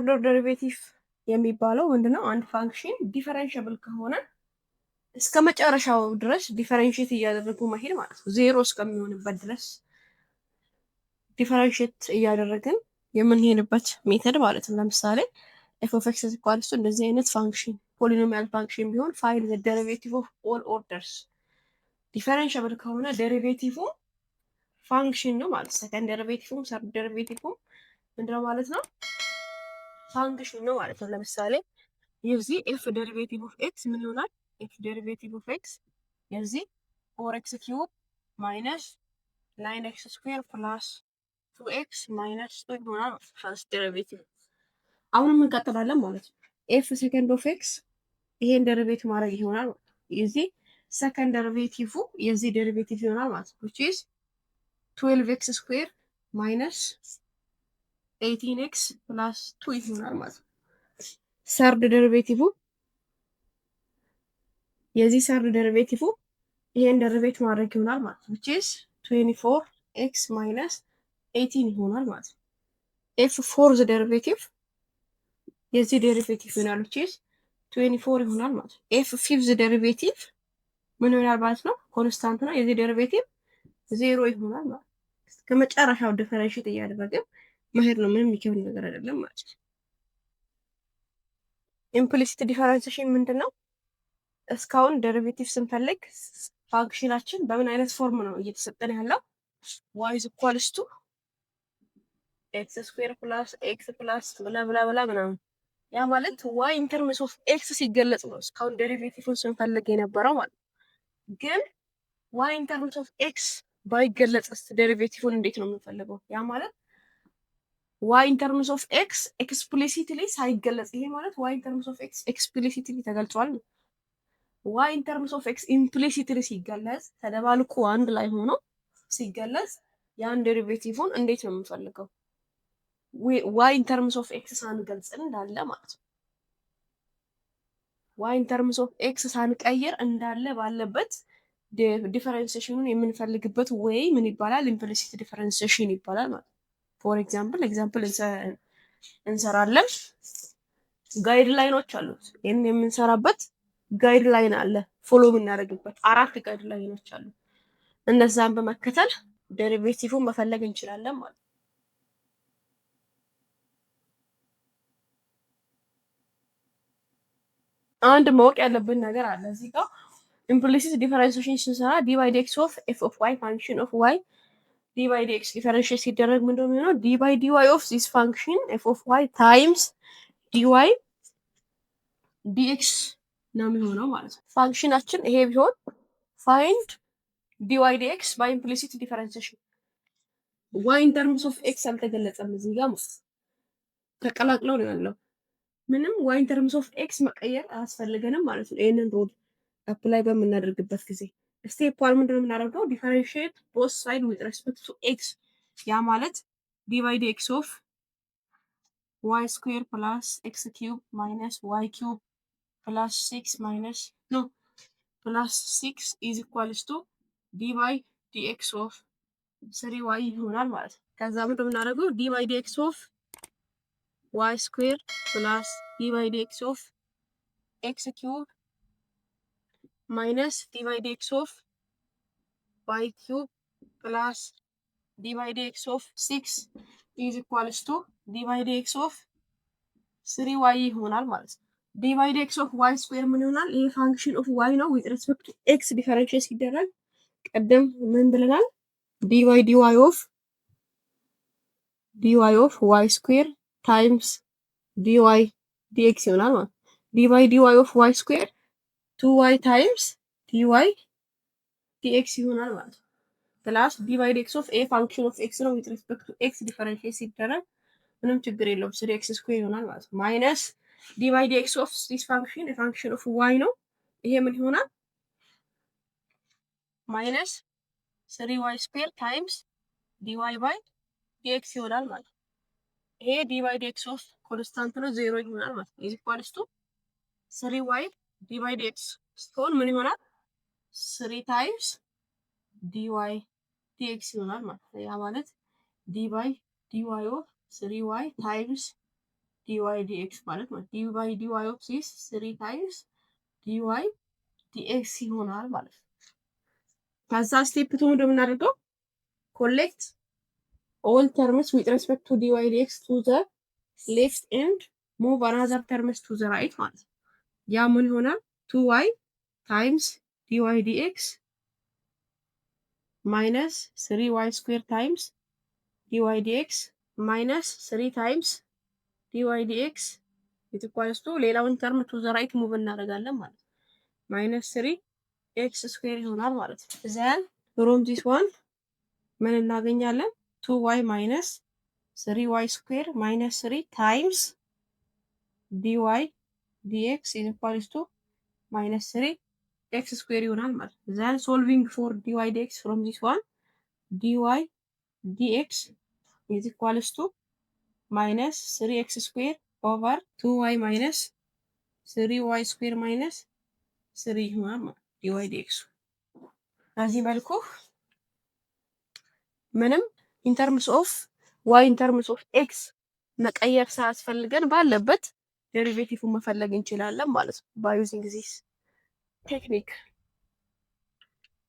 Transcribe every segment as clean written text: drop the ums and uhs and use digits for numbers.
ኦርደር ዴሪቬቲቭ የሚባለው ምንድነው? አንድ ፋንክሽን ዲፈረንሽብል ከሆነ እስከ መጨረሻው ድረስ ዲፈረንሽት እያደረጉ መሄድ ማለት ነው። ዜሮ እስከሚሆንበት ድረስ ዲፈረንሽት እያደረግን የምንሄድበት ሜተድ ማለት ነው። ለምሳሌ ኤፍ ኦፍ ኤክስ ኢኳልስ ቱ እንደዚህ አይነት ፋንክሽን ፖሊኖሚያል ፋንክሽን ቢሆን ፋይንድ ዘ ዴሪቬቲቭ ኦፍ ኦል ኦርደርስ ዲፈረንሽብል ከሆነ ዴሪቬቲቭ ፋንክሽን ነው ማለት ሰከንድ ዴሪቬቲቭም ሰርድ ዴሪቬቲቭም ምንድነው ማለት ነው? ፋንክሽን ነው ማለት ነው። ለምሳሌ የዚህ ኤፍ ዴሪቬቲቭ ኦፍ ኤክስ ምን ይሆናል? ኤፍ ዴሪቬቲቭ ኦፍ ኤክስ የዚህ 4x ኪዩብ ማይነስ 9x ስኩዌር ፕላስ 2x ማይነስ 2 ይሆናል ፈርስት ዴሪቬቲቭ። አሁንም እንቀጥላለን ማለት ነው። ኤፍ ሰከንድ ኦፍ ኤክስ ይሄን ዴሪቬቲቭ ማድረግ ይሆናል የዚህ ሰከንድ ዴሪቬቲቭ የዚህ ዴሪቬቲቭ ይሆናል ማለት ነው። which is 12x ስኩዌር ማይነስ 18x ፕላስ 2 ይሆናል ማለት ነው። ሰርድ ዴሪቬቲቭ የዚህ ሰርድ ዴሪቬቲቭ ይሄን ዴሪቬቲቭ ማድረግ ይሆናል ማለት ነው። which is 24x minus 18 ይሆናል ማለት ነው። ኤፍ ፎርዝ ዴሪቬቲቭ የዚህ ዴሪቬቲቭ ይሆናል which is 24 ይሆናል ማለት ነው። ኤፍ ፊፍዝ ዴሪቬቲቭ ምን ይሆናል ማለት ነው? ኮንስታንት ነው። የዚህ ዴሪቬቲቭ 0 ይሆናል ማለት ነው። ከመጨረሻው ዲፈረንሺየት እያደረግን መሄድ ነው። ምንም የሚከብድ ነገር አይደለም ማለት ነው። ኢምፕሊሲት ዲፈረንሺዬሽን ምንድነው? እስካሁን ዴሪቬቲቭ ስንፈልግ ፋንክሽናችን በምን አይነት ፎርም ነው እየተሰጠን ያለው? y is equals to x ስኩዌር ፕላስ x ፕላስ ብላ ብላ ብላ ምናምን። ያ ማለት y in terms of x ሲገለጽ ነው እስካሁን ዴሪቬቲቭን ስንፈልግ የነበረው ማለት ነው። ግን y in terms of x ባይገለጽስ ዴሪቬቲቭን እንዴት ነው የምንፈልገው? ያ ማለት y in terms of x explicitly ሳይገለጽ፣ ይሄ ማለት y in terms of x explicitly ተገልጿል ነው። y in terms of x implicitly ሲገለጽ ተደባልቆ አንድ ላይ ሆኖ ሲገለጽ ያን ዴሪቬቲቭን እንዴት ነው የምንፈልገው? y in terms of x ሳንገልጽ እንዳለ ማለት ነው። y in terms of x ሳንቀይር እንዳለ ባለበት ዲፈረንሺዬሽኑን የምንፈልግበት ወይ ምን ይባላል? ኢምፕሊሲት ዲፈረንሺዬሽን ይባላል ማለት ነው። ፎር ኤግዛምፕል እንሰራለን። ጋይድ ላይኖች አሉት። ይሄን የምንሰራበት ጋይድ ላይን አለ፣ ፎሎ የምናደርግበት 4 ጋይድ ላይኖች አሉ። እነዛን በመከተል ዴሪቬቲቭን መፈለግ እንችላለን ማለት ነው። አንድ ማወቅ ያለብን ነገር አለ እዚህ ጋር ኢምፕሊሲት ዲፈረንሺዬሽን ስንሰራ ዲ ባይ ዲ ኤክስ ኦፍ ኤፍ ኦፍ ዋይ ፋንክሽን ኦፍ ዋይ ዲ ባይ ዲ ኤክስ ዲፈረንሺዬት ሲደረግ ምንድን ነው የሚሆነው? ዲ ባይ ዲ ዋይ ኦፍ ዚስ ፋንክሽን ኤፍ ኦፍ ዋይ ታይምስ ዲ ዋይ ዲ ኤክስ ነው የሚሆነው ማለት ነው። ፋንክሽናችን ይሄ ቢሆን ፋይንድ ዲ ዋይ ዲ ኤክስ ባይ ኢምፕሊሲት ዲፈረንሺዬሽን። ዋይ ኢን ተርምስ ኦፍ ኤክስ አልተገለጸም እዚህ ጋር ተቀላቅለው ነው ያለው። ምንም ዋይ ኢን ተርምስ ኦፍ ኤክስ መቀየር አያስፈልገንም ማለት ነው። ይሄንን ሩል አፕላይ በምናደርግበት ጊዜ ስቴፕ 1 ምንድነው የምናደርገው? ዲፈረንሺዬት ቦዝ ሳይድ ዊዝ ሬስፔክት ቱ ኤክስ። ያ ማለት ዲ ባይ ዲ ኤክስ ኦፍ ዋይ ስኩዌር ፕላስ ኤክስ ኪዩብ ማይነስ ዋይ ኪዩብ ፕላስ 6 ማይነስ ኖ ፕላስ 6 ኢዝ ኢኳልስ ቱ ዲ ባይ ዲ ኤክስ ኦፍ 3y ይሆናል ማለት ነው። ከዛ ምንድነው የምናደርገው? ዲ ባይ ዲ ኤክስ ኦፍ ዋይ ስኩዌር ፕላስ ዲ ባይ ዲ ኤክስ ኦፍ ኤክስ ኪዩብ minus d by dx of y cube plus d by dx of 6 is equals to d by dx of 3y ይሆናል ማለት ነው። d by dx of y square ምን ይሆናል? ይሄ ፋንክሽን ኦፍ y ነው with respect to x ዲፈረንሺዬት ሲደረግ ቀደም ምን ብለናል? dy of y square times dy dx ይሆናል ማለት ነው። dy of y square 2y times dy dx ይሆናል ማለት ነው። ፕላስ dy dx of a function of x ነው with respect to x ዲፈረንሺዬት ሲደረግ ምንም ችግር የለውም 3x ስኩዌር ይሆናል ማለት ነው። ማይነስ dy dx of this function a function of y ነው። ይሄ ምን ይሆናል? ማይነስ 3y ስኩዌር ታይምስ dy by dx ይሆናል ማለት ነው። ይሄ dy dx of ኮንስታንት ነው 0 ይሆናል ማለት ነው። is equals to 3y dy dx ስትሆን ምን ይሆናል? 3 ታይምስ dy dx ይሆናል ማለት ነው። ያ ማለት dy of 3y ታይምስ ዲዋይ ዲኤክስ ማለት ነው። ዲዋይ ዲዋይ ኦፍ ዚስ 3 ታይምስ ዲዋይ ዲኤክስ ይሆናል ማለት ነው። ከዛ ስቴፕ 2 እንደምናደርገው ኮሌክት ኦል ተርምስ ዊዝ ሬስፔክት ቱ ዲዋይ ዲኤክስ ቱ ዘ ሌፍት ኤንድ ሙቭ አናዘር ተርምስ ቱ ዘ ራይት ማለት ነው። ያ ምን ይሆናል? 2y ታይምስ ዲዋይ ዲኤክስ ማይነስ 3y ስኩዌር ታይምስ ዲዋይ ዲኤክስ ማይነስ 3 ታይምስ ዲዋይ ዲኤክስ ኢኳልስ ቱ ሌላውን ተርም ቱ ዘ ራይት ሙቭ እናደርጋለን ማለት ነው። ማይነስ 3 ኤክስ ስኩዌር ይሆናል ማለት ነው። ዘን ፍሮም ዚስ ዋን ምን እናገኛለን? 2y ማይነስ 3y ስኩዌር ማይነስ 3 ታይምስ ዲዋይ ዲኤክስ ኢኳልስ ቱ ማይነስ 3 ኤክስ ስኩዌር ይሆናል ማለት ነው። ዘን ሶልቪንግ ፎር ዲዋይ ዲኤክስ ፍሮም ዚስ ዋን ዲዋይ ዲኤክስ ኢዝ ኢኳልስ ቱ ማይነስ 3 ኤክስ ስኩዌር ኦቨር 2y ማይነስ 3y ስኩዌር ማይነስ 3 ይሆናል ማለት ዲዋይ ዲኤክስ። በዚህ መልኩ ምንም ኢንተርምስ ኦፍ ዋይ ኢንተርምስ ኦፍ ኤክስ መቀየር ሳያስፈልገን ባለበት ዴሪቬቲቭን መፈለግ እንችላለን ማለት ነው ባይ ዩዚንግ ዚስ ቴክኒክ።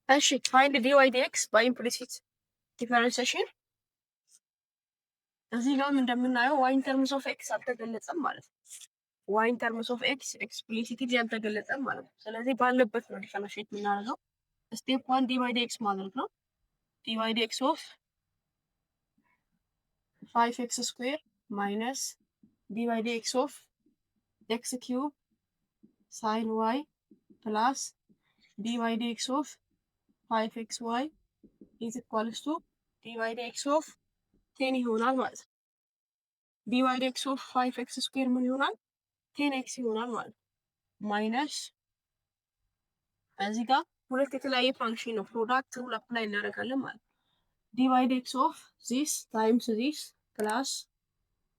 እሺ ፋይንድ ዲዋይ ዲኤክስ ባይ ኢምፕሊሲት ዲፈረንሺዬሽን። እዚህ ጋር እንደምናየው ዋይ ኢንተርምስ ኦፍ ኤክስ አልተገለጸም ማለት ነው። ዋይ ኢንተርምስ ኦፍ ኤክስ ኤክስፕሊሲትሊ አልተገለጸም ማለት ነው። ስለዚህ ባለበት ነው ዲፈረንሺዬት የምናደርገው። ስቴፕ 1 ዲዋይ ዲኤክስ ማለት ነው። ዲዋይ ዲኤክስ ኦፍ 5x ስኩዌር ማይነስ ዲዋይ ዲኤክስ ኦፍ ኤክስ ኪዩብ ሳይን ዋይ ፕላስ ዲዋይ ዲኤክስ ኦፍ 5xy ኢዝ ኢኳልስ ቱ ዲዋይ ዲኤክስ ኦፍ 10 ይሆናል ማለት ነው። ዲዋይ ዲኤክስ ኦፍ 5x ስኩዌር ምን ይሆናል? 10x ይሆናል ማለት ነው። ማይነስ እዚህ ጋር ሁለት የተለያየ ፋንክሽን ነው ፕሮዳክት ሩል አፕላይ እናደርጋለን ማለት ነው። ዲዋይ ዲኤክስ ኦፍ ዚስ ታይምስ ዚስ ፕላስ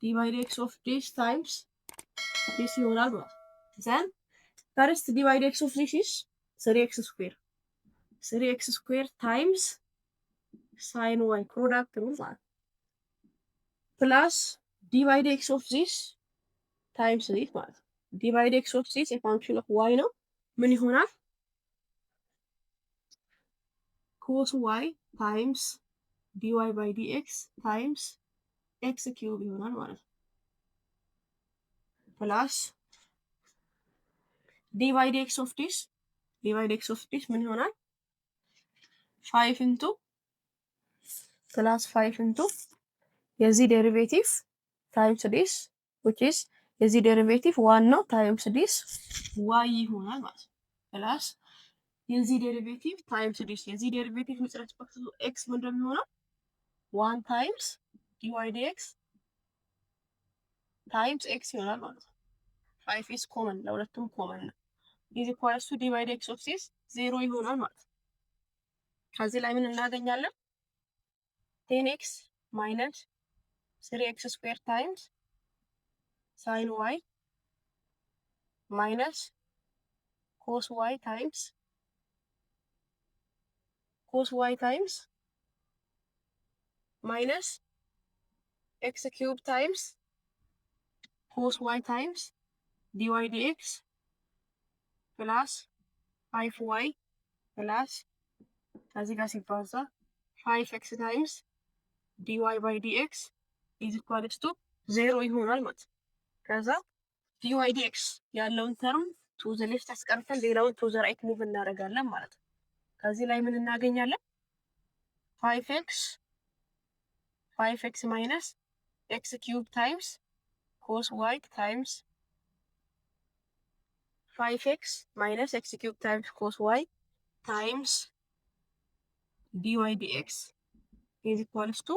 ዲዋይ ዲኤክስ ኦፍ ዚስ ታይምስ ዚስ ይሆናል ማለት ነው። ዘን ፈርስት ዲዋይ ዲኤክስ ኦፍ ዚስ ኢዝ 3x ስኩዌር 3x ስኩዌር ታይምስ ሳይን ዋይ ፕሮዳክት ሩል ማለት ፕላስ ዲዋይ ዲኤክስ ኦፍ ዚስ ታይምስ ዚስ ማለት ነው። ዲዋይ ዲኤክስ ኦፍ ዚስ የፋንክሽን ኦፍ ዋይ ነው ምን ይሆናል? ኮስ ዋይ ታይምስ ዲዋይ ባይ ዲኤክስ ታይምስ ኤክስ ኪዩብ ይሆናል ማለት ነው። ፕላስ ዲዋይ ዲኤክስ ኦፍ ዲስ ምን ይሆናል? 5 ኢንቱ ፕላስ 5 ኢንቱ የዚህ ዴሪቬቲቭ ታይምስ ዲስ which is የዚህ ዴሪቬቲቭ 1 ነው ታይምስ ዲስ ዋይ ይሆናል ማለት ነው። ፕላስ የዚህ ዴሪቬቲቭ ታይምስ ዲስ የዚህ ዴሪቬቲቭ with respect to x ምን እንደሚሆነው 1 ታይምስ ዲዋይ ዲኤክስ ታይምስ ኤክስ ይሆናል ማለት ነው። 5 is common ለሁለቱም ኮመን ነው። is equals to ዲዋይ ዲኤክስ ኦፍ ዚስ 0 ይሆናል ማለት ነው። ከዚህ ላይ ምን እናገኛለን? 10x ማይነስ 3x ስኩዌር ታይምስ ሳይን ዋይ ማይነስ ኮስ ዋይ ታይምስ ማይነስ ኤክስ ኪዩብ ታይምስ ኮስ ዋይ ታይምስ ዲዋይ ዲኤክስ ፕላስ 5y ፕላስ ከዚህ ጋር ሲባዛ 5x ታይምስ ዲዋይ ባይ ዲኤክስ ኢዝ ኢኳልስ ቱ 0 ይሆናል ማለት ነው። ከዛ ዲዋይ ዲኤክስ ያለውን ተርም ቱ ዘ ሌፍት አስቀርተን ሌላውን ቱ ዘ ራይት ሙቭ እናደርጋለን ማለት ነው። ከዚህ ላይ ምን እናገኛለን? 5x ማይነስ ኤክስ ኪዩብ ታይምስ ኮስ ዋይ ታይምስ 5x ማይነስ ኤክስ ኪዩብ ታይምስ ኮስ ዋይ ታይምስ ዲዋይ ዲኤክስ ኢዝ ኢኳልስ ቱ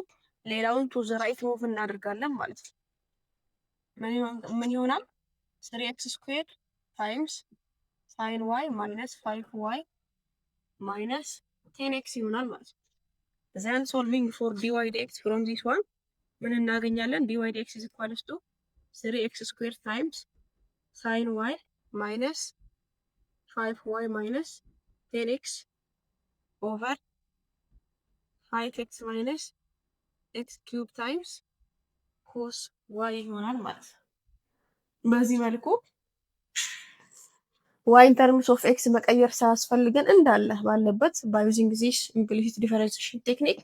ሌላውን ቱ ዘ ራይት ሙቭ እናደርጋለን ማለት ነው። ምን ይሆናል? 3x ስኩዌር ታይምስ ሳይን ዋይ ማይነስ 5y ማይነስ 10x ይሆናል ማለት ነው። ዘን ሶልቪንግ ፎር ዲዋይ ዲኤክስ ፍሮም ዚስ ዋን ምን እናገኛለን? ዲዋይ ዲኤክስ ኢዝ ኢኳልስ ቱ 3x ስኩዌር ታይምስ ሳይን ዋይ ማይነስ 5y ማይነስ 10x ኦቨር 5x ማይነስ ኤክስ ኪዩብ ታይምስ ኮስ ዋይ ይሆናል ማለት ነው። በዚህ መልኩ ዋይ ኢን ተርምስ ኦፍ ኤክስ መቀየር ሳያስፈልገን እንዳለ ባለበት ባይ ዩዚንግ ዚስ ኢምፕሊሲት ዲፈረንሺዬሽን ቴክኒክ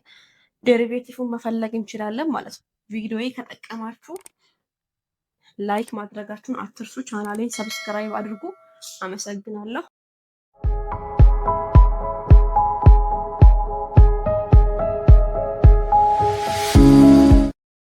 ዴሪቬቲቭን መፈለግ እንችላለን ማለት ነው። ቪዲዮዬ ከጠቀማችሁ ላይክ ማድረጋችሁን አትርሱ። ቻናሌን ሰብስክራይብ አድርጉ። አመሰግናለሁ።